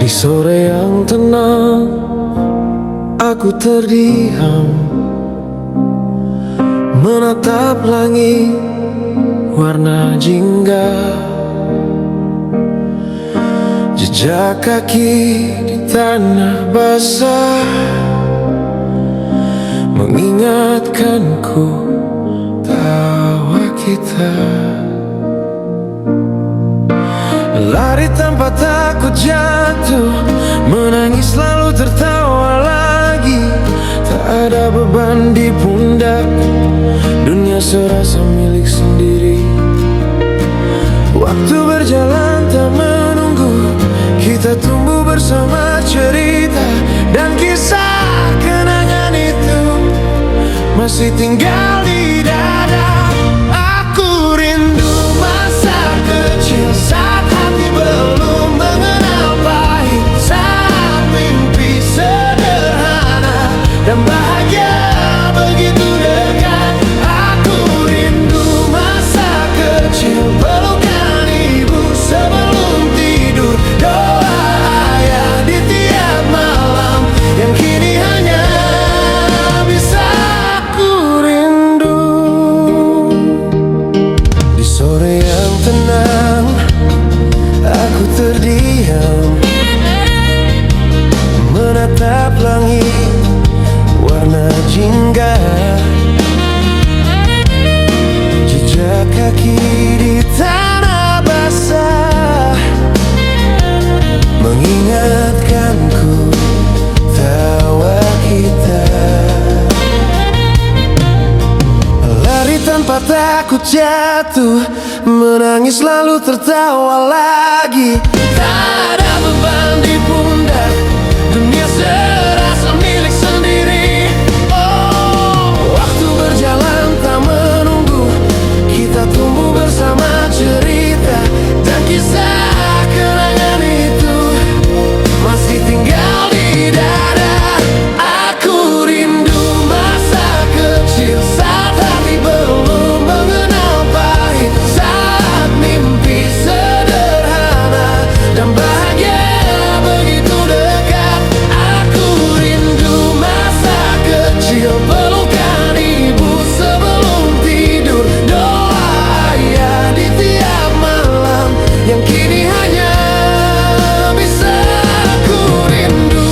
Di sore yang tenang, aku terdiam, menatap langit warna jingga. Jejak kaki di tanah basah mengingatkanku tawa kita. Lari tanpa takut jatuh, menangis lalu tertawa lagi. Tak ada beban di pundak, dunia serasa milik sendiri. Waktu berjalan tak menunggu, kita tumbuh bersama cerita. Dan kisah kenangan itu masih tinggal di dada. Aku rindu masa kecil saat hati belum mengenal pahit, saat mimpi sederhana dan bahagia begitu dekat. Aku rindu masa kecil, pelukan ibu sebelum tidur, doa ayah di tiap malam yang kini hanya bisa aku rindu. Di sore yang tenang, aku terdiam, menatap langit warna jingga. Jejak kaki di tanah basah mengingatkanku tawa kita. Lari tanpa takut jatuh, menangis lalu tertawa lagi. Tak ada beban di pundak, dunia serasa milik sendiri. Oh, waktu berjalan tak menunggu, kita tumbuh bersama cerita. Dan kisah kenangan itu masih tinggal di dada. Aku rindu masa kecil saat hati belum mengenal pahit, saat mimpi sederhana dan bahagia begitu dekat. Aku rindu masa kecil, pelukan ibu sebelum tidur, doa ayah di tiap malam yang kini hanya bisa aku rindu.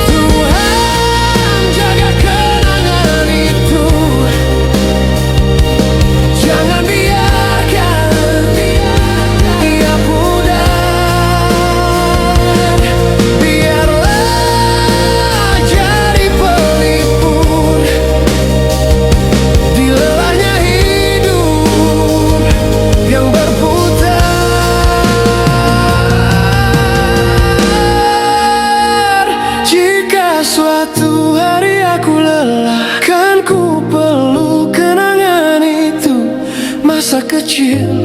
Tuhan jaga kenangan itu, jangan biarkan ia pudar. Biarlah jadi pelipur di lelahnya hidup yang berputar. Jika suatu hari aku lelah, kan ku peluk kenangan itu, masa kecil